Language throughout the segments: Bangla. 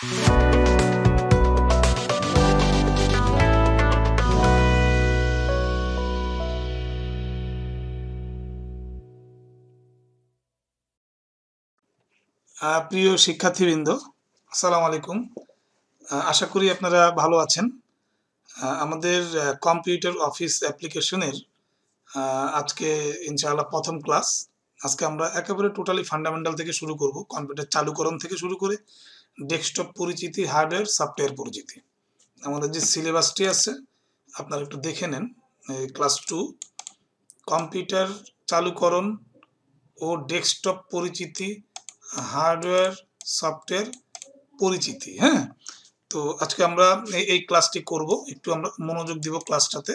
প্রিয় শিক্ষার্থীবৃন্দ, আসসালামু আলাইকুম। আশা করি আপনারা ভালো আছেন। আমাদের কম্পিউটার অফিস অ্যাপ্লিকেশনের আজকে ইনশাআল্লাহ প্রথম ক্লাস। আজকে আমরা একেবারে টোটালি ফান্ডামেন্টাল থেকে শুরু করব। কম্পিউটার চালুকরণ থেকে শুরু করে ডেস্কটপ পরিচিতি, হার্ডওয়্যার, সফটওয়্যার পরিচিতি। আমাদের যে সিলেবাসটি আছে আপনারা একটু দেখে নেন। ক্লাস 2 কম্পিউটার চালুকরণ ও ডেস্কটপ পরিচিতি, হার্ডওয়্যার, সফটওয়্যার পরিচিতি। হ্যাঁ, তো আজকে আমরা এই ক্লাসটি করব। একটু আমরা মনোযোগ দিব ক্লাসটাতে।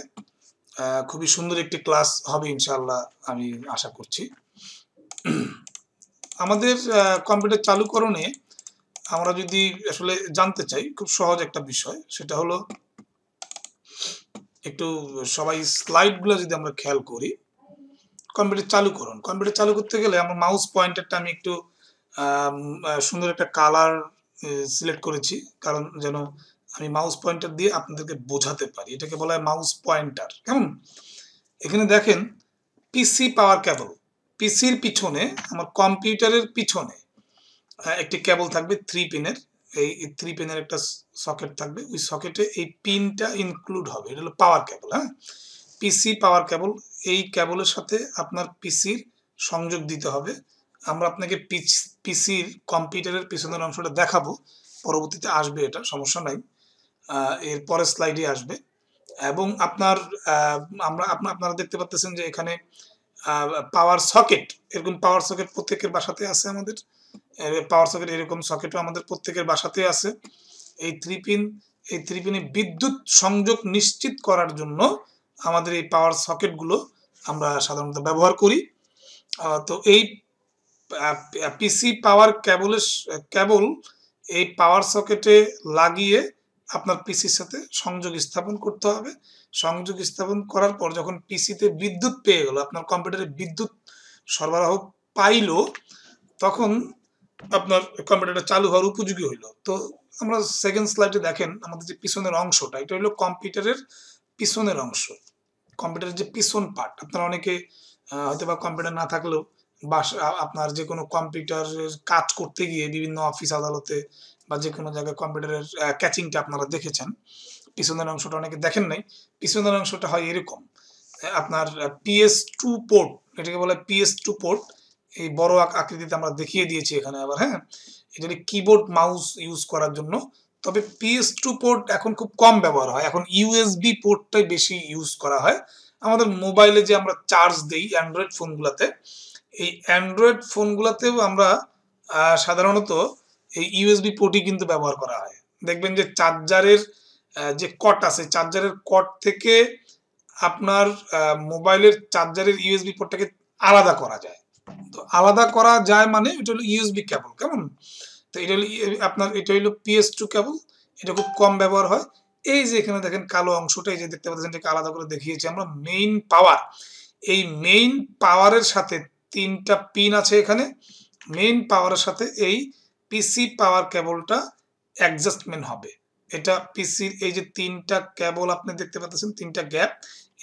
খুবই সুন্দর একটি ক্লাস হবে ইনশাআল্লাহ, আমি আশা করছি। আমাদের কম্পিউটার চালুকরণে আমরা যদি আসলে জানতে চাই, খুব সহজ একটা বিষয়, সেটা হলো একটু সবাই স্লাইডগুলো যদি আমরা খেয়াল করি। কম্পিউটার চালু করতে গেলে আমার মাউস পয়েন্টারটা আমি একটু সুন্দর একটা কালার সিলেক্ট করেছি, কারণ যেন আমি মাউস পয়েন্টার দিয়ে আপনাদেরকে বোঝাতে পারি। এটাকে বলা হয় মাউস পয়েন্টার। কেমন? এখানে দেখেন পিসি পাওয়ার কেবল। পিসির পিছনে, আমার কম্পিউটারের পিছনে একটি কেবল থাকবে 3 পিনের। এই 3 পিনের একটা সকেট থাকবে। ওই সকেটে এই পিনটা ইনক্লুড হবে। এটা হলো পাওয়ার কেবল। হ্যাঁ, পিসি পাওয়ার কেবল। এই কেবলের সাথে আপনার পিসির সংযোগ দিতে হবে। আমরা আপনাকে পিসির কম্পিউটারের পিছনের অংশটা দেখাবো, পরবর্তীতে আসবে, এটা সমস্যা নাই, এর পরের স্লাইডে আসবে। এবং আপনার আপনারা দেখতে পাচ্ছেন যে এখানে পাওয়ার সকেট, এরকম পাওয়ার সকেট প্রত্যেকের বাসাতে আছে। আমাদের পাওয়ার সকেট এরকম সকেটও আমাদের প্রত্যেকের বাসাতে আছে। এই 3 পিনে বিদ্যুৎ সংযোগ নিশ্চিত করার জন্য আমাদের এই পাওয়ার সকেটগুলো আমরা সাধারণত ব্যবহার করি। তো এই পিসি পাওয়ার কেবল এই পাওয়ার সকেটে লাগিয়ে আপনার পিসির সাথে সংযোগ স্থাপন করতে হবে। সংযোগ স্থাপন করার পর যখন পিসিতে বিদ্যুৎ পেয়ে গেল, আপনার কম্পিউটারে বিদ্যুৎ সরবরাহ পাইলো, তখন আপনার কম্পিউটারটা চালু হওয়ার উপযোগী হইলো। তো আমরা সেকেন্ড স্লাইডে দেখেন আমাদের যে পিছনের অংশটা, এটা হলো কম্পিউটারের পিছনের অংশ। কম্পিউটারের যে পিছন পার্ট, আপনারা অনেকে হয়তো বা কম্পিউটার না থাকলেও আপনার যে কোনো কম্পিউটারের কাজ করতে গিয়ে বিভিন্ন অফিস আদালতে বা যে কোনো জায়গায় কম্পিউটারের ক্যাচিংটা আপনারা দেখেছেন। পিছনের অংশটা অনেকে দেখেন নাই। পিছনের অংশটা হয় এরকম, আপনার PS2 পোর্ট, এটাকে বলে PS2 পোর্ট। এই বড় আকৃতিতে আমরা দেখিয়ে দিয়েছি এখানে আবার। হ্যাঁ, এটা কিবোর্ড মাউস ইউজ করার জন্য। তবে PS2 পোর্ট এখন খুব কম ব্যবহার হয়। এখন ইউএসবি পোর্টটাই বেশি ইউজ করা হয়। আমাদের মোবাইলে যে আমরা চার্জ দেই অ্যান্ড্রয়েড ফোনগুলোতে, এই অ্যান্ড্রয়েড ফোনগুলোতেও আমরা সাধারণত এই ইউএসবি পোর্টই কিন্তু ব্যবহার করা হয়। দেখবেন যে চার্জারের যে কট আছে, চার্জারের কট থেকে আপনার মোবাইলের চার্জারের ইউএসবি পোর্টটাকে আলাদা করা যায়। তো আলাদা করা যায় মানে এটা হলো ইউএসবি কেবল। কেমন? তো এটা হলো আপনার, এটা হলো PS2 কেবল। এটা খুব কম ব্যবহার হয়। এই যে এখানে দেখেন কালো অংশটা, এই যে দেখতে পাচ্ছেন, এটাকে আলাদা করে দেখিয়েছি আমরা। মেইন পাওয়ার, এই মেইন পাওয়ারের সাথে 3টা পিন আছে এখানে। মেইন পাওয়ারের সাথে এই পিসি পাওয়ার কেবলটা অ্যাডজাস্টমেন্ট হবে। এটা পিসির এই যে 3টা কেবল আপনি দেখতে পাচ্ছেন, 3টা গ্যাপ,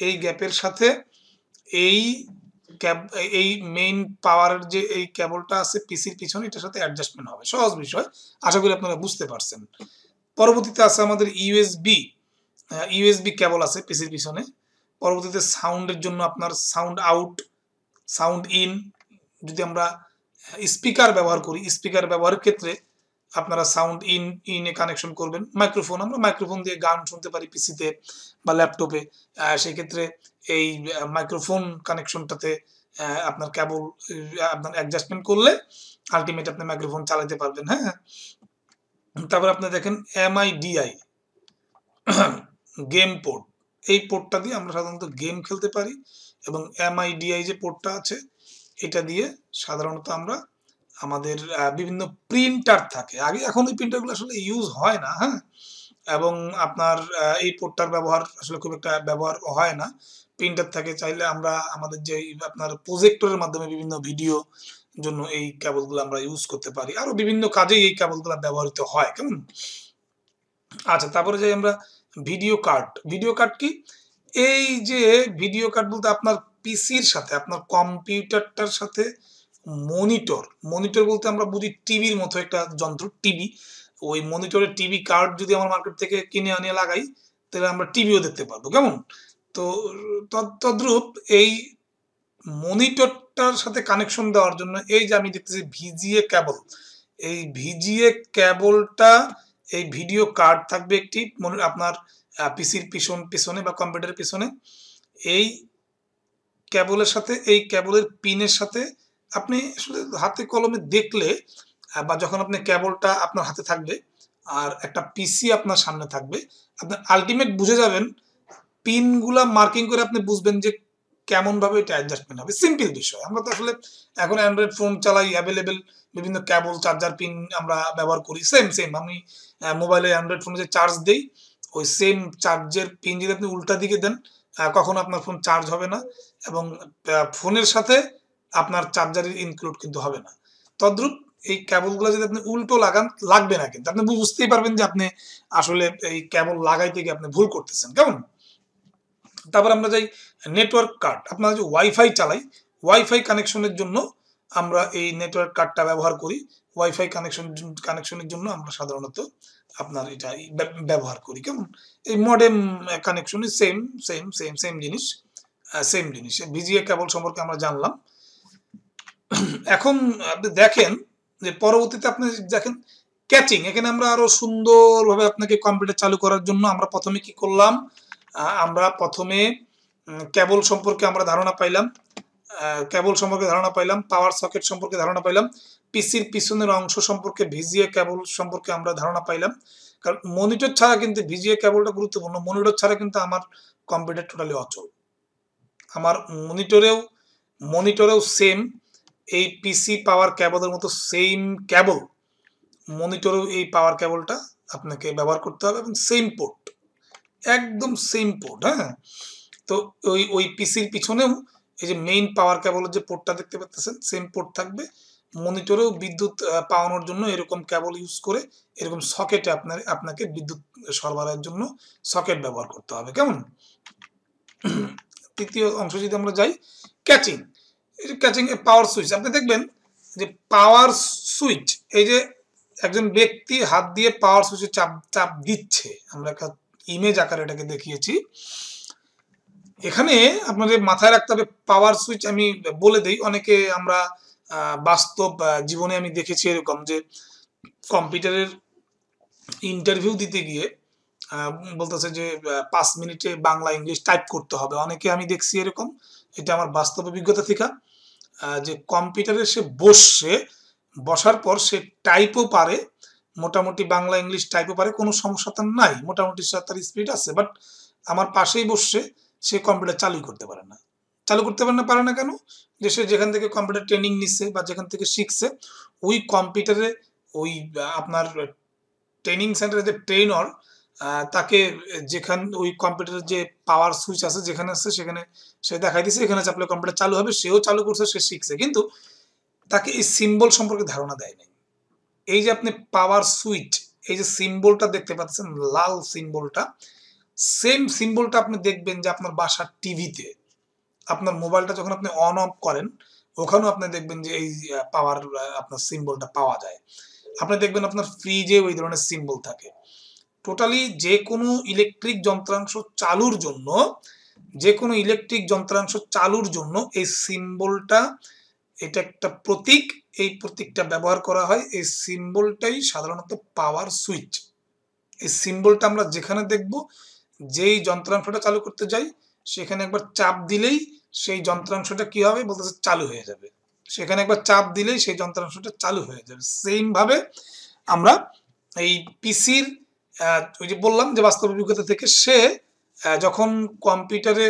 এই গ্যাপের সাথে এই এই মেইন পাওয়ারের যে এই কেবলটা আছে পিসির পিছনে, এটার সাথে অ্যাডজাস্টমেন্ট হবে। সহজ বিষয়, আশা করি আপনারা বুঝতে পারছেন। পরবর্তীতে আছে আমাদের ইউএসবি কেবল আছে পিসির পিছনে। পরবর্তীতে সাউন্ডের জন্য আপনার সাউন্ড আউট, সাউন্ড ইন। যদি আমরা স্পিকার ব্যবহার করি, স্পিকার ব্যবহারের ক্ষেত্রে আপনারা সাউন্ড ইনে কানেকশন করবেন। মাইক্রোফোন, আমরা মাইক্রোফোন দিয়ে গান শুনতে পারি পিসিতে বা ল্যাপটপে। সেই ক্ষেত্রে এই মাইক্রোফোন কানেকশনটাতে আপনার কেবল আপনার অ্যাডজাস্টমেন্ট করলে আলটিমেট আপনি মাইক্রোফোন চালাতে পারবেন। হ্যাঁ, তারপর আপনি দেখেন MIDI গেম পোর্ট। এই পোর্টটা দিয়ে আমরা সাধারণত গেম খেলতে পারি। এবং MIDI যে পোর্টটা আছে, এটা দিয়ে সাধারণত আমরা আমাদের বিভিন্ন প্রিন্টার থাকে আগে, এখন এই প্রিন্টারগুলো আসলে ইউজ হয় না। হ্যাঁ, এবং আপনার এই পোর্টটার ব্যবহার আসলে খুব একটা ব্যবহার হয় না। প্রিন্টার থাকে, চাইলে আমরা আমাদের যে আপনার প্রজেক্টরের মাধ্যমে বিভিন্ন ভিডিও জন্য এই কেবলগুলো আমরা ইউজ করতে পারি। আরো বিভিন্ন কাজেই এই কেবলগুলা ব্যবহৃত হয়। কেমন? আচ্ছা, তারপরে যাই আমরা ভিডিও কার্ড। ভিডিও কার্ড কি? এই যে ভিডিও কার্ড বলতে আপনার পিসির সাথে, আপনার কম্পিউটারটার সাথে মনিটর, মনিটর বলতে আমরা বুঝি টিভির মতো একটা যন্ত্র, টিভি। ওই মনিটরের টিভি কার্ড যদি আমরা মার্কেট থেকে কিনে আনিয়ে লাগাই, তাহলে আমরা টিভিও দেখতে পারবো। কেমন? তো তদ্রূপ এই মনিটরটার সাথে কানেকশন দেওয়ার জন্য এই যে আমি দেখতেছি ভিজিএ কেবল, এই ভিজিএ কেবলটা, এই ভিডিও কার্ড থাকবে একটি আপনার পিসির পিছনে বা কম্পিউটারের পিছনে। এই কেবলের সাথে, এই কেবলের পিনের সাথে আপনি আসলে হাতে কলমে দেখলে বা যখন আপনি কেবলটা আপনার হাতে থাকবে আর একটা পিসি আপনার সামনে থাকবে, আপনি আল্টিমেট বুঝে যাবেন, পিনগুলা মার্কিং করে আপনি বুঝবেন যে কেমন ভাবে এটা অ্যাডজাস্টমেন্ট হবে। সিম্পল বিষয়। আমরা তো আসলে এখন অ্যান্ড্রয়েড ফোন চালাই, অ্যাভেলেবেল বিভিন্ন কেবল, চার্জার পিন আমরা ব্যবহার করি। সেম আমি মোবাইলে অ্যান্ড্রয়েড ফোনে যে চার্জ দেই, ওই সেম চার্জের পিন যদি আপনি উল্টা দিকে দেন, কখনো আপনার ফোন চার্জ হবে না এবং ফোনের সাথে আপনার চার্জারের ইনক্লুড কিন্তু হবে না। তদ্রূপ এই কেবলগুলো যদি আপনি উল্টো লাগান, লাগবে না কিন্তু। আপনি বুঝতেই পারবেন যে আপনি আসলে এই কেবল লাগাইতে গিয়ে আপনি ভুল করতেছেন। কেমন? তারপর আমরা যাই নেটওয়ার্ক কার্ড। আপনারা যে ওয়াইফাই চালাই, ওয়াইফাই কানেকশনের জন্য আমরা এই নেটওয়ার্ক কার্ডটা ব্যবহার করি। ওয়াইফাই কানেকশনের জন্য আমরা সাধারণত আপনার এটা ব্যবহার করি। কেমন? এই মডেম কানেকশনে সেম জিনিস, সেম জিনিস। ভিজিএ কেবল সম্পর্কে আমরা জানলাম। এখন আপনি দেখেন যে পরবর্তীতে আপনি দেখেন ক্যাচিং। এখানে আমরা আরো সুন্দরভাবে আপনাকে কম্পিউটার চালু করার জন্য আমরা প্রথমে কি করলাম? আমরা প্রথমে কেবল সম্পর্কে আমরা ধারণা পাইলাম, কেবল সম্পর্কে ধারণা পাইলাম, পাওয়ার সকেট সম্পর্কে ধারণা পাইলাম, পিসির পিছনের অংশ সম্পর্কে ভিজিএ কেবল সম্পর্কে আমরা ধারণা পাইলাম। কারণ মনিটর ছাড়া কিন্তু ভিজিএ কেবলটা গুরুত্বপূর্ণ। মনিটর ছাড়া কিন্তু আমার কম্পিউটার টোটালি অচল। আমার মনিটরেও সেম এই পিসি পাওয়ার কেবলের মতো সেম কেবল, মনিটরেও এই পাওয়ার কেবলটা আপনাকে ব্যবহার করতে হবে এবং সেম পোর্ট, একদম সেম পোর্ট। হ্যাঁ, তো ওই পিসির পিছনেও এই যে মেইন পাওয়ার কেবলের যে পোর্টটা দেখতে পাচ্ছেন, সেম পোর্ট থাকবে। মনিটরেও বিদ্যুৎ পাওয়ানোর জন্য এরকম কেবল ইউজ করে এরকম সকেটে আপনাকে বিদ্যুৎ সরবরাহের জন্য সকেট ব্যবহার করতে হবে। কেমন? তৃতীয় অংশ যদি আমরা যাই, ক্যাচিং। এই যে ক্যাচিং এ পাওয়ার সুইচ, আপনি দেখবেন যে পাওয়ার সুইচ, এই যে একজন ব্যক্তি হাত দিয়ে পাওয়ার সুইচে চাপ দিচ্ছে, আমরা একটা ইমেজ আকারে এটাকে দেখিয়েছি। এখানে আপনাদের মাথায় রাখতে হবে পাওয়ার সুইচ। আমি বলে দেই, অনেকে আমরা বাস্তব জীবনে আমি দেখেছি এরকম যে কম্পিউটারের ইন্টারভিউ দিতে গিয়ে বলতেছে যে 5 মিনিটে বাংলা ইংলিশ টাইপ করতে হবে। অনেকে আমি দেখছি এরকম, এটা আমার বাস্তব অভিজ্ঞতা থেকে, যে কম্পিউটারে সে বসার পর সে টাইপও পারে, মোটামুটি বাংলা ইংলিশ টাইপও পারে, কোনো সমস্যা তার নাই, মোটামুটি তার স্পিড আছে। বাট আমার পাশেই বসে সে কম্পিউটার চালুই করতে পারে না। পারে না কেন? যে সে যেখান থেকে কম্পিউটার ট্রেনিং নিচ্ছে বা যেখান থেকে শিখছে, ওই কম্পিউটারে ওই আপনার ট্রেনিং সেন্টারে যে ট্রেনর তাকে ওই কম্পিউটারের যে পাওয়ার সুইচ আছে যেখানে আছে, সেখানে সে দেখাই দিচ্ছে এখানে চাপলে কম্পিউটার চালু হবে, সেও চালু করছে, সে শিখছে, কিন্তু তাকে এই সিম্বল সম্পর্কে ধারণা দেয় নাই। এই যে আপনি পাওয়ার সুইচ, এই যে সিম্বলটা দেখতে পাচ্ছেন, লাল সিম্বলটা, সেম সিম্বলটা আপনি দেখবেন যে আপনার বাসার টিভিতে, আপনার মোবাইলটা যখন আপনি অন অফ করেন, ওখানেও আপনি দেখবেন যে এই পাওয়ার আপনার সিম্বলটা পাওয়া যায়। আপনি দেখবেন আপনার ফ্রিজে ওই ধরনের সিম্বল থাকে। টোটালি যে কোনো ইলেকট্রিক যন্ত্রাংশ চালুর জন্য এই সিম্বলটা, এটা একটা প্রতীক, এই প্রতীকটা ব্যবহার করা হয়। এই সিম্বলটাই সাধারণত পাওয়ার সুইচ। এই সিম্বলটা আমরা যেখানে দেখব, যেই যন্ত্রাংশটা চালু করতে যাই, সেখানে একবার চাপ দিলেই সেই যন্ত্রাংশটা কি হবে বলতেছে চালু হয়ে যাবে। সেখানে একবার চাপ দিলেই সেই যন্ত্রাংশটা চালু হয়ে যাবে। সেম ভাবে আমরা এই পিসির, ওই যে বললাম যে বাস্তব অভিজ্ঞতা থেকে, সে যখন কম্পিউটারে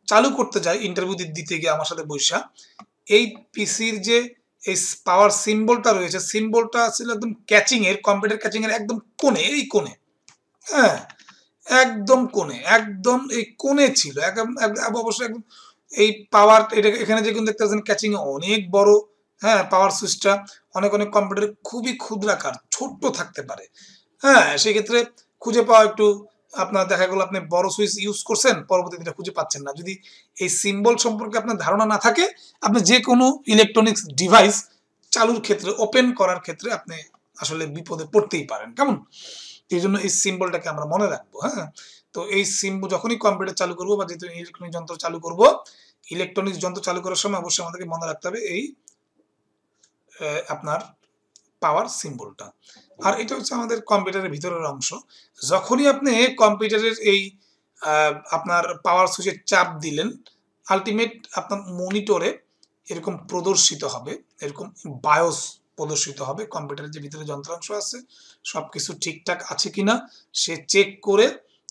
চালু করতে যায় ইন্টারভিউ দিতে গিয়ে আমার সাথে বৈশা, এই পিসির যে এই পাওয়ার সিম্বলটা রয়েছে, সিম্বলটা ছিল একদম ক্যাচিং এর, কম্পিউটার ক্যাচিং এর একদম কোণে, এই কোণে, হ্যাঁ, একদম কোণে, একদম এই কোণে ছিল অবশ্যই একদম। এই পাওয়ার, এটা এখানে যে দেখতে পাচ্ছেন ক্যাচিং এ অনেক বড় হ্যাঁ, পাওয়ার সুইচটা অনেক কম্পিউটারে খুবই ক্ষুদ্রাকার, ছোট্ট থাকতে পারে। হ্যাঁ, সেক্ষেত্রে খুঁজে পাওয়া একটু আপনার দেখা গেল আপনি বড় সুইচ ইউজ করছেন, পরবর্তীতে এটা খুঁজে পাচ্ছেন না। যদি এই সিম্বল সম্পর্কে আপনার ধারণা না থাকে, আপনি যেকোনো ইলেকট্রনিক্স ডিভাইস চালুর ক্ষেত্রে, ওপেন করার ক্ষেত্রে আপনি আসলে বিপদে পড়তেই পারেন। কেমন? এইজন্য এই সিম্বলটাকে আমরা মনে রাখবো, হ্যাঁ? তো এই যখনই কম্পিউটার চালু করব বা যেহেতু ইলেকট্রনিক যন্ত্র চালু করব, ইলেকট্রনিক্স যন্ত্র চালু করার সময় অবশ্যই আমাদেরকে মনে রাখতে হবে এই আপনার পাওয়ার সিম্বলটা। আর এটা হচ্ছে আমাদের কম্পিউটারের ভিতরের অংশ। যখনই আপনি কম্পিউটারের এই আপনার পাওয়ার সুইচে চাপ দিলেন, আল্টিমেট আপনার মনিটরে এরকম প্রদর্শিত হবে, এরকম বায়োস প্রদর্শিত হবে। কম্পিউটারের যে ভিতরে যন্ত্রাংশ আছে সবকিছু ঠিকঠাক আছে কিনা সে চেক করে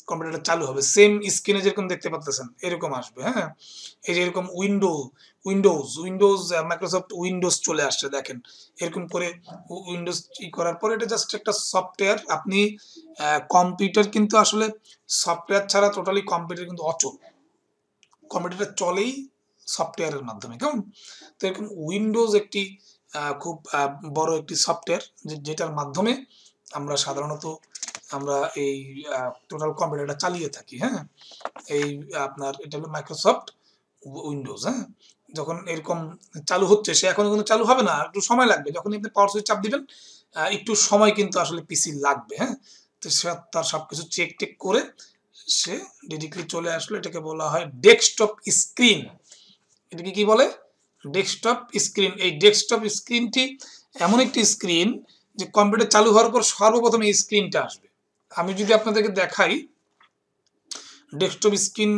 কম্পিউটারটা চালু হবে। সেম স্ক্রিনে যেরকম দেখতে পাচ্ছেন এরকম আসবে, হ্যাঁ? এই যে এরকম উইন্ডোজ মাইক্রোসফট উইন্ডোজ চলে আসছে দেখেন। এরকম করে উইন্ডোজ করার পরে এটা জাস্ট একটা সফটওয়্যার। আপনি কম্পিউটার কিন্তু আসলে সফটওয়্যার ছাড়া টোটালি কম্পিউটার কিন্তু অচল। কম্পিউটারটা চলেই সফটওয়্যারের মাধ্যমে, কেমন? তো এরকম উইন্ডোজ একটি খুব বড় একটি সফটওয়্যার যেটার মাধ্যমে আমরা সাধারণত আমরা এই টোটাল কম্পিউটারটা চালিয়ে থাকি, হ্যাঁ? এই আপনার এটা হলো মাইক্রোসফট উইন্ডোজ, হ্যাঁ? যখন এরকম চালু হচ্ছে সে এখনো কিন্তু চালু হবে না, একটু সময় লাগবে। যখনই আপনি পাওয়ার সুইচ চাপ দিবেন একটু সময় কিন্তু আসলে পিসি লাগবে, হ্যাঁ? তো সে তার সবকিছু চেক করে সে ডিরেক্টলি চলে আসলো। এটাকে বলা হয় ডেস্কটপ স্ক্রিন। এটাকে কি বলে? Desktop screen. এই ডেস্কটপ স্ক্রিনটি এমন একটি স্ক্রিন যে কম্পিউটার চালু হওয়ার পর সর্বপ্রথম এই স্ক্রিনটা আসবে। আমি যদি আপনাদেরকে দেখাই ডেস্কটপ স্ক্রিন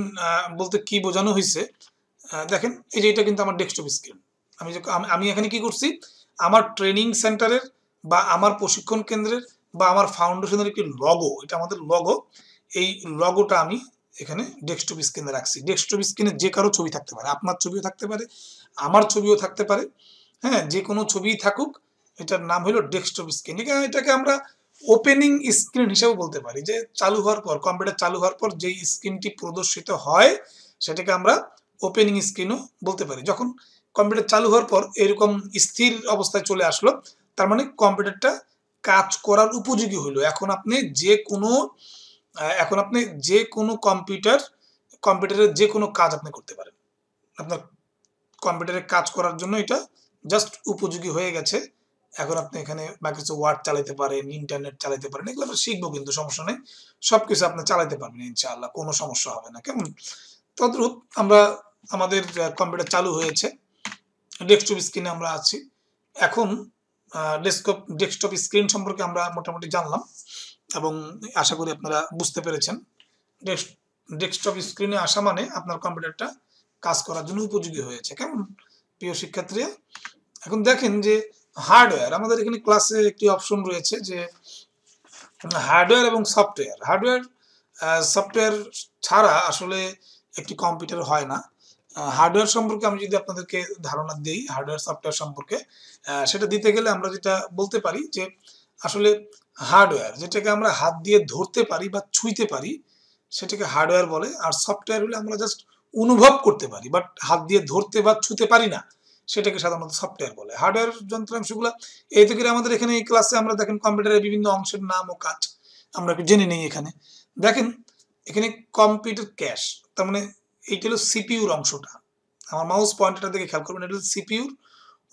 বলতে কি বোঝানো হয়েছে, দেখেন এই যে এটা কিন্তু আমার ডেস্কটপ স্ক্রিন। আমি এখানে কি করছি, আমার ট্রেনিং সেন্টারের বা আমার প্রশিক্ষণ কেন্দ্রের বা আমার ফাউন্ডেশনের একটি লগো, এটা আমাদের লগো, এই লগোটা আমি এখানে ডেস্কটপ স্ক্রিনে রাখছি। ডেস্কটপ স্ক্রিনে যে কারো ছবি থাকতে পারে, আপনার ছবিও থাকতে পারে, আমার ছবিও থাকতে পারে, হ্যাঁ? যে কোনো ছবিই থাকুক, এটার নাম হলো ডেস্কটপ স্ক্রিন। এটাকে আমরা ওপেনিং স্ক্রিন হিসেবে বলতে পারি, যে চালু হওয়ার পর, কম্পিউটার চালু হওয়ার পর যেই স্ক্রিনটি প্রদর্শিত হয় সেটাকে আমরা ওপেনিং স্ক্রিনও বলতে পারি। যখন কম্পিউটার চালু হওয়ার পর এরকম স্থির অবস্থায় চলে আসলো, তার মানে কম্পিউটারটা কাজ করার উপযোগী হলো। এখন আপনি যে কোনো কম্পিউটারের যে কোনো কাজ আপনি করতে পারেন। আপনার কম্পিউটারে কাজ করার জন্য এটা জাস্ট উপযোগী হয়ে গেছে। এখন আপনি এখানে মাইক্রোসফট ওয়ার্ড চালাতে পারেন, ইন্টারনেট চালাতে পারেন। এগুলো আমরা শিখবো, কিন্তু সমস্যা নেই। সবকিছু আপনি চালাতে পারবেন ইনশাআল্লাহ, কোনো সমস্যা হবে না, কেমন? তদ্রূপ আমরা আমাদের কম্পিউটার চালু হয়েছে, ডেস্কটপ স্ক্রিনে আমরা আছি। এখন ডেস্কটপ স্ক্রিন সম্পর্কে আমরা মোটামুটি জানলাম এবং আশা করি আপনারা বুঝতে পেরেছেন। ডেস্কটপ স্ক্রিনে আসা মানে আপনার কম্পিউটারটা কাজ করার জন্য উপযোগী হয়েছে, কেমন প্রিয় শিক্ষার্থীরা? এখন দেখেন যে হার্ডওয়্যার, আমাদের এখানে ক্লাসে একটি অপশন রয়েছে যে হার্ডওয়্যার এবং সফটওয়্যার। সফটওয়্যার ছাড়া আসলে একটি কম্পিউটার হয় না। হার্ডওয়্যার সম্পর্কে আমি যদি আপনাদেরকে ধারণা দেই, হার্ডওয়্যার সফটওয়্যার সম্পর্কে, সেটা দিতে গেলে আমরা যেটা বলতে পারি যে আসলে হার্ডওয়্যার যেটাকে আমরা হাত দিয়ে ধরতে পারি বা ছুঁইতে পারি সেটাকে হার্ডওয়্যার বলে। আর সফটওয়্যার হলে আমরা জাস্ট অনুভব করতে পারি, বাট হাত দিয়ে ধরতে বা ছুঁতে পারি না, সেটাকে সাধারণত সফটওয়্যার বলে। হার্ডওয়্যার যন্ত্রাংশগুলো এই থেকে আমাদের এখানে এই ক্লাসে আমরা দেখেন কম্পিউটারের বিভিন্ন অংশের নাম ও কাজ আমরা একটু জেনে নেই। এখানে দেখেন, এখানে কম্পিউটার ক্যাশ, তার মানে এইটা হলো সিপিইউর অংশটা। আমার মাউস পয়েন্টারটা দেখে খেয়াল করবেন, এটা হলো সিপিইউর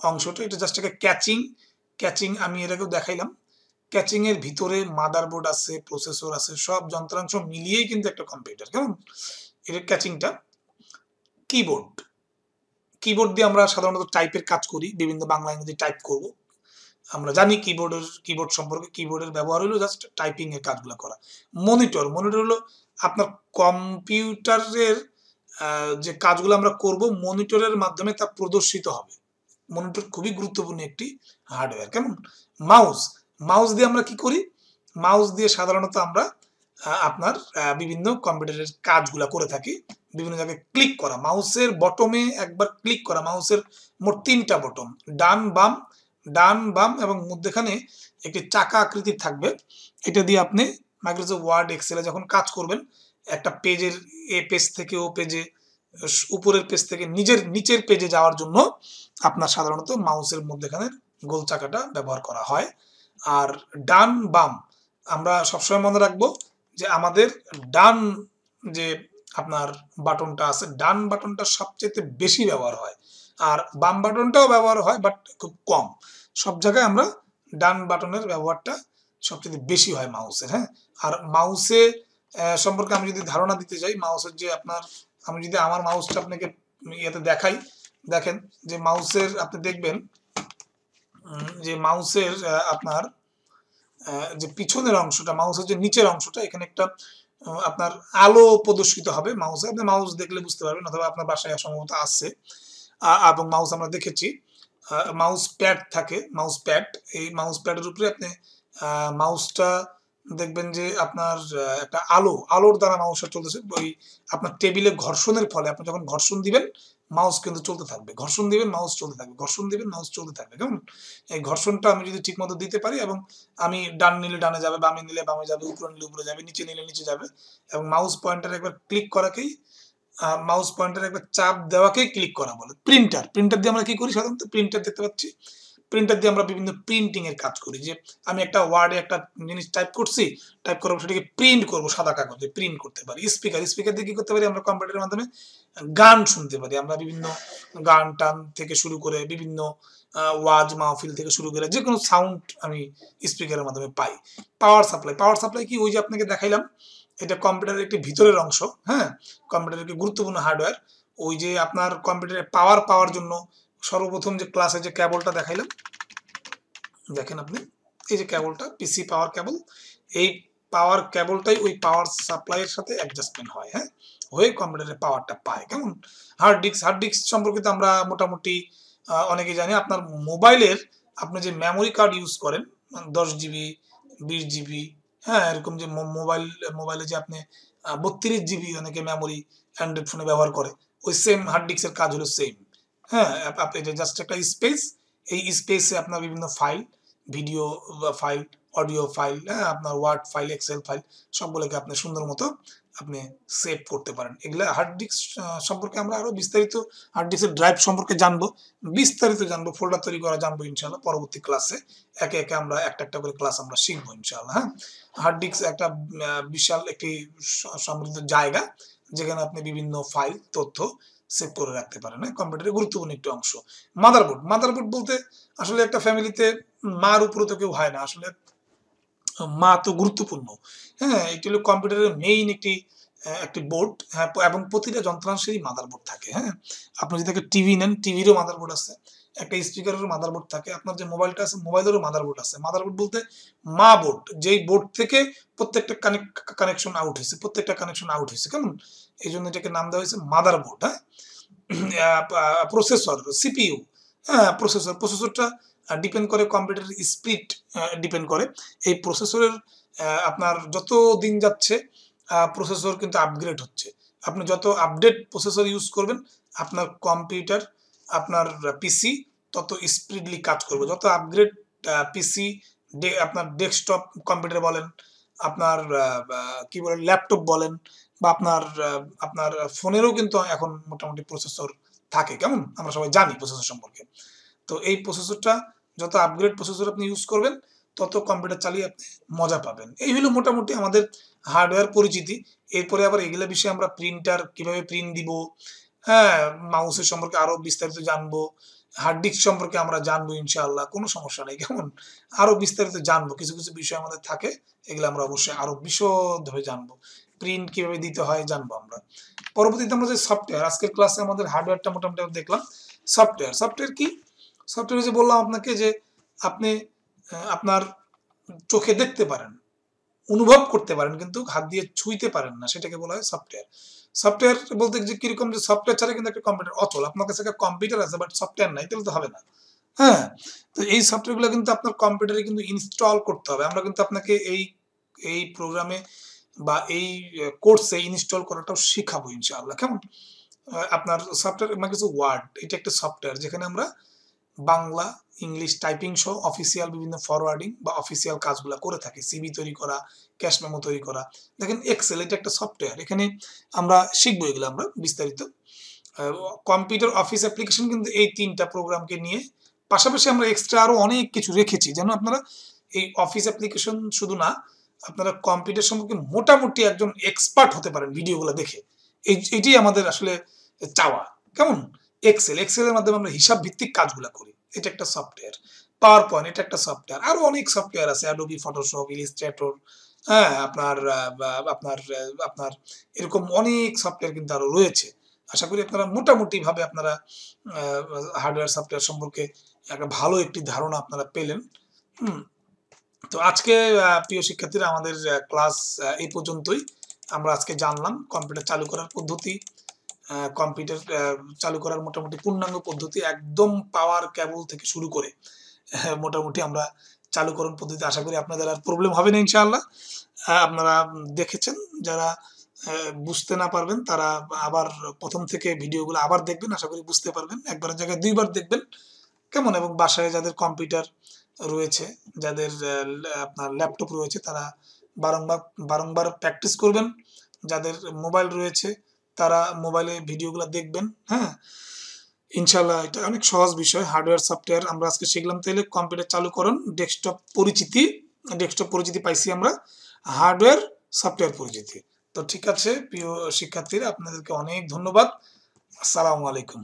অংশটা। এটা জাস্ট একটা ক্যাচিং আমি এর আগেও দেখাইলাম। ক্যাচিং এর ভিতরে মাদারবোর্ড আছে, প্রসেসর আছে, সব যন্ত্রাংশ মিলিয়েই কিন্তু একটা কম্পিউটার, কেমন? এর ক্যাচিংটা। কিবোর্ড দিয়ে আমরা সাধারণত টাইপের কাজ করি, বিভিন্ন বাংলা ইংরেজি টাইপ করব। আমরা জানি কিবোর্ড সম্পর্কে, কিবোর্ডের ব্যবহার হলো জাস্ট টাইপিং এর কাজগুলো করা। মনিটর হলো আপনার কম্পিউটারের যে কাজগুলো আমরা করব মনিটরের মাধ্যমে তা প্রদর্শিত হবে। মনিটর খুবই গুরুত্বপূর্ণ একটি হার্ডওয়্যার, কেমন? মাউস দিয়ে আমরা কি করি? মাউস দিয়ে সাধারণত আমরা আপনার বিভিন্ন কম্পিউটারের কাজগুলা করে থাকি। বিভিন্ন জায়গায় ক্লিক করা, মাউসের বটমে একবার ক্লিক করা, মাউসের মোট ৩টা বটম, ডান বাম এবং মধ্যখানে একটি চাকা আকৃতির থাকবে। এটা দিয়ে আপনি মাইক্রোসফট ওয়ার্ড এক্সেলে যখন কাজ করবেন, একটা পেজের এ পেজ থেকে ও পেজে উপরের পেজ থেকে নিচের পেজে যাওয়ার জন্য আপনার সাধারণত মাউসের মধ্যেখানে গোল চাকাটা ব্যবহার করা হয়। আর ডান বাম আমরা সবসময় মনে রাখবো যে আমাদের ডান যে আপনার বাটনটা আছে, ডান বাটনটা সবচেয়ে বেশি ব্যবহার হয়, আর বাম বাটনটাও ব্যবহার হয় বাট খুব কম। সব জায়গায় আমরা ডান বাটনের ব্যবহারটা সবচেয়ে বেশি হয় মাউসের। হ্যাঁ, আর মাউসে সম্পর্কে আমি যদি ধারণা দিতে চাই, মাউসের যে আপনার, আমি যদি আমার মাউসটা আপনাকে ইয়েতে দেখাই, দেখেন যে মাউসের আপনি দেখবেন যে মাউসের আপনার যে পিছনের অংশটা, মাউসের যে নিচের অংশটা, এখানে একটা আপনার আলো প্রদর্শিত হবে মাউসে। আপনি মাউস দেখলে বুঝতে পারবেন, অথবা আপনার বাসায় সম্ভবত আছে। এবং মাউস আমরা দেখেছি মাউস প্যাড থাকে, মাউস প্যাড। এই মাউস প্যাডের উপরে আপনি মাউসটা দেখবেন যে আপনার একটা আলোর দ্বারা মাউসটা চলতেছে। ওই আপনার টেবিলে ঘর্ষণের ফলে আপনি যখন ঘর্ষণ দিবেন মাউস কিন্তু চলতে থাকবে, ঘর্ষণ দিবেন মাউস চলতে থাকবে, ঘর্ষণ দিবেন মাউস চলতে থাকবে। কেমন? এই ঘর্ষণটা আমি যদি ঠিক মতো দিতে পারি, এবং আমি ডান নিলে ডানে যাবে, বামে নিলে বামে যাবে, উপরে নিলে উপরে যাবে, নিচে নিলে নিচে যাবে, এবং মাউস পয়েন্টার একবার ক্লিক করাকেই মাউস পয়েন্টার একবার চাপ দেওয়াকেই ক্লিক করা বলে। প্রিন্টার দিয়ে আমরা কি করি সাধারণত? প্রিন্টার দেখতে পাচ্ছি, প্রিন্টার দিয়ে আমরা বিভিন্ন প্রিন্টিং এর কাজ করি। যে আমি একটা ওয়ার্ডে একটা জিনিস টাইপ করছি, টাইপ করার পর সেটাকে প্রিন্ট করব, সাদা কাগজে প্রিন্ট করতে পারি। স্পিকার দিয়ে কি করতে পারি? আমরা কম্পিউটারের মাধ্যমে গান শুনতে পারি। আমরা বিভিন্ন গান টান থেকে শুরু করে বিভিন্ন ওয়াজ মাহফিল থেকে শুরু করে যে কোনো সাউন্ড আমি স্পিকারের মাধ্যমে পাই। পাওয়ার সাপ্লাই কি? ওই যে আপনাকে দেখাইলাম, এটা কম্পিউটারের একটি ভিতরের অংশ। হ্যাঁ, কম্পিউটারের একটি গুরুত্বপূর্ণ হার্ডওয়্যার। ওই যে আপনার কম্পিউটারে পাওয়ার পাওয়ার জন্য সর্বপ্রথম যে ক্লাসে যে কেবলটা দেখাইলাম, দেখেন আপনি এই যে কেবলটা, পিসি পাওয়ার কেবল, এই পাওয়ার কেবলটাই ওই পাওয়ার সাপ্লাইয়ের সাথে অ্যাডজাস্টমেন্ট হয়। হ্যাঁ, হয়ে কম্পিউটারের পাওয়ারটা পায়। কেমন? হার্ড ডিস্ক সম্পর্কে তো আমরা মোটামুটি অনেকে জানি। আপনার মোবাইলের আপনি যে মেমোরি কার্ড ইউজ করেন 10 জিবি, 20 জিবি, হ্যাঁ, এরকম যে মোবাইলে যে আপনি 32 জিবি অনেকে মেমোরি অ্যান্ড্রয়েড ফোনে ব্যবহার করে, ওই সেম হার্ড ডিস্কের কাজ হলো সেম। হ্যাঁ, আপনি এটা জাস্ট একটা স্পেস, এই স্পেসে আপনার বিভিন্ন file, video file, audio file, হ্যাঁ, আপনার ওয়ার্ড ফাইল, এক্সেল ফাইল, সবগুলোকে আপনি সুন্দর মতো আপনি সেভ করতে পারেন। এগুলা হার্ড ডিস্ক সম্পর্কে আমরা আরো বিস্তারিত, হার্ড ডিস্কের ড্রাইভ সম্পর্কে জানবো, বিস্তারিত জানবো, ফোল্ডার তৈরি করা জানবো ইনশাআল্লাহ পরবর্তী ক্লাসে। একে একে আমরা একটা করে ক্লাস আমরা শিখবো ইনশাআল্লাহ। হ্যাঁ, হার্ড ডিস্ক একটা বিশাল একটি সমৃদ্ধ জায়গা, যেখানে আপনি বিভিন্ন ফাইল, তথ্য সেভ করে রাখতে পারেন। হ্যাঁ, কম্পিউটারের গুরুত্বপূর্ণ একটি অংশ। মাদারবোর্ড বলতে আসলে একটা ফ্যামিলিতে মার উপরে তো কেউ হয় না, আসলে মা তো গুরুত্বপূর্ণ। হ্যাঁ, এটি হলো কম্পিউটারের মেইন একটি বোর্ড। হ্যাঁ, এবং প্রতিটা যন্ত্রাংশেরই মাদারবোর্ড থাকে। হ্যাঁ, আপনি যদি একটা টিভি নেন, টিভিরও মাদারবোর্ড আছে, একটা স্পিকারেরও মাদারবোর্ড থাকে, আপনার যে মোবাইলটা আছে মোবাইলেরও মাদারবোর্ড আছে। মাদারবোর্ড বলতে মা বোর্ড, যেই বোর্ড থেকে প্রত্যেকটা কানেকশন আউট হয়েছে। কেমন? এই জন্য এটাকে নাম দেওয়া হয়েছে মাদারবোর্ড। হ্যাঁ, প্রসেসর, সিপিইউ, হ্যাঁ, প্রসেসরটা ডিপেন্ড করে কম্পিউটারের স্পিড, ডিপেন্ড করে এই প্রসেসরের। আপনার যত দিন যাচ্ছে প্রসেসর কিন্তু আপগ্রেড হচ্ছে। আপনি যত আপডেট প্রসেসর ইউজ করবেন, আপনার কম্পিউটার, আপনার পিসি তত স্পিডলি কাজ করবে। যত আপগ্রেড পিসি, আপনার ডেস্কটপ কম্পিউটার বলেন, আপনার কি বলেন ল্যাপটপ বলেন, বা আপনার ফোনেরও কিন্তু এখন মোটামুটি প্রসেসর থাকে। কেমন? আমরা সবাই জানি প্রসেসর সম্পর্কে। তো এই প্রসেসরটা যত আপগ্রেড প্রসেসর আপনি ইউজ করবেন, তত কম্পিউটার চালিয়ে আপনি মজা পাবেন। এই হলো মোটামুটি আমাদের হার্ডওয়্যার পরিচিতি। এরপরে আবার এগুলা বিষয়ে আমরা প্রিন্টার কিভাবে প্রিন্ট দিব, হ্যাঁ, মাউসের সম্পর্কে আরো বিস্তারিত জানবো, হার্ড ডিস্ক সম্পর্কে আমরা জানবো ইনশাআল্লাহ, কোনো সমস্যা নেই। কেমন? আরো বিস্তারিত জানবো, কিছু বিষয় আমাদের থাকে, এগুলো আমরা অবশ্যই আরো বিশদভাবে জানবো। প্রিন্ট কিভাবে দিতে হয় জানবো আমরা। পরবর্তীতে আমরা যে সফটওয়্যার, আজকের ক্লাসে আমাদের হার্ডওয়্যারটা মোটামুটি দেখলাম। সফটওয়্যার কি? সফটওয়্যার যে বললাম আপনাকে যে আপনি আপনার চোখে দেখতে পারেন, অনুভব করতে পারেন, কিন্তু হাত দিয়ে ছুঁইতে পারেন না, সেটাকে বলা হয় সফটওয়্যার। সফটওয়্যার বলতে যে কিরকম, যে সফটওয়্যার ছাড়া কিন্তু একটা কম্পিউটার অচল। আপনার কাছে একটা কম্পিউটার আছে বাট সফটওয়্যার নাই, তাহলে তো হবে না। হ্যাঁ, তো এই সফটওয়্যারগুলো কিন্তু আপনার কম্পিউটারে কিন্তু ইনস্টল করতে হবে। আমরা কিন্তু আপনাকে এই প্রোগ্রামে বা এই কোর্সে ইনস্টল করাটাও শিখাবো ইনশাআল্লাহ। কেমন? আপনার সফটওয়্যার মানে কিছু ওয়ার্ড, এটা একটা সফটওয়্যার যেখানে আমরা বাংলা ইংলিশ টাইপিং সহ অফিসিয়াল বিভিন্ন ফরওয়ার্ডিং বা অফিসিয়াল কাজগুলো করে থাকি। সিভি তৈরি করা, ক্যাশ মেমো তৈরি করা। দেখেন এক্সেল এটা একটা সফটওয়্যার। এখানে আমরা শিখবো এগুলো আমরা বিস্তারিত। কম্পিউটার অফিস অ্যাপ্লিকেশন কিন্তু এই ৩ টা প্রোগ্রামকে নিয়ে পাশাপাশি আমরা এক্সট্রা আরো অনেক কিছু রেখেছি। যেন আপনারা এই অফিস অ্যাপ্লিকেশন শুধু না, আপনারা কম্পিউটার সম্পর্কে মোটামুটি একজন এক্সপার্ট হতে পারেন ভিডিওগুলো দেখে। এটাই আমাদের আসলে চাওয়া। কেমন? এক্সেলের মাধ্যমে আমরা হিসাব ভিত্তিক কাজগুলা করি। এটা একটা সফটওয়্যার। পাওয়ার পয়েন্ট এটা একটা সফটওয়্যার। আরো অনেক সফটওয়্যার আছে। Adobe Photoshop, Illustrator, হ্যাঁ? আপনার এরকম অনেক সফটওয়্যার কিন্তু আরো রয়েছে। আশা করি আপনারা মোটামুটিভাবে আপনারা আ হার্ডওয়্যার সফটওয়্যার সম্পর্কে একটা ভালো একটি ধারণা আপনারা পেলেন। হুম? তো আজকে প্রিয় শিক্ষার্থীরা আমাদের ক্লাস এই পর্যন্তই। আমরা আজকে জানলাম কম্পিউটার চালু করার পদ্ধতি, কম্পিউটার চালু করার মোটামুটি পূর্ণাঙ্গ পদ্ধতি একদম পাওয়ার কেবল থেকে শুরু করে মোটামুটি আমরা চালুকরণ পদ্ধতি আশা করি আপনাদের আর প্রবলেম হবে না ইনশাআল্লাহ। আপনারা দেখেছেন যারা বুঝতে না পারবেন তারা আবার ১ম থেকে ভিডিওগুলো আবার দেখবেন। আশা করি বুঝতে পারবেন। একবারের জায়গায় ২ বার দেখবেন। কেমন? এবং বাসায় যাদের কম্পিউটার রয়েছে, যাদের আপনার ল্যাপটপ রয়েছে তারা বারংবার বারংবার প্র্যাকটিস করবেন। যাদের মোবাইল রয়েছে তারা মোবাইলে ভিডিওগুলা দেখবেন। হ্যাঁ? ইনশাআল্লাহ এটা অনেক সহজ বিষয়। হার্ডওয়্যার, সফটওয়্যার আমরা আজকে শিখলাম তাইলে কম্পিউটার চালুকরণ, ডেস্কটপ পরিচিতি পাইছি আমরা। হার্ডওয়্যার, সফটওয়্যার পরিচিতি। তো ঠিক আছে প্রিয় শিক্ষার্থীরা আপনাদেরকে অনেক ধন্যবাদ। আসসালামু আলাইকুম।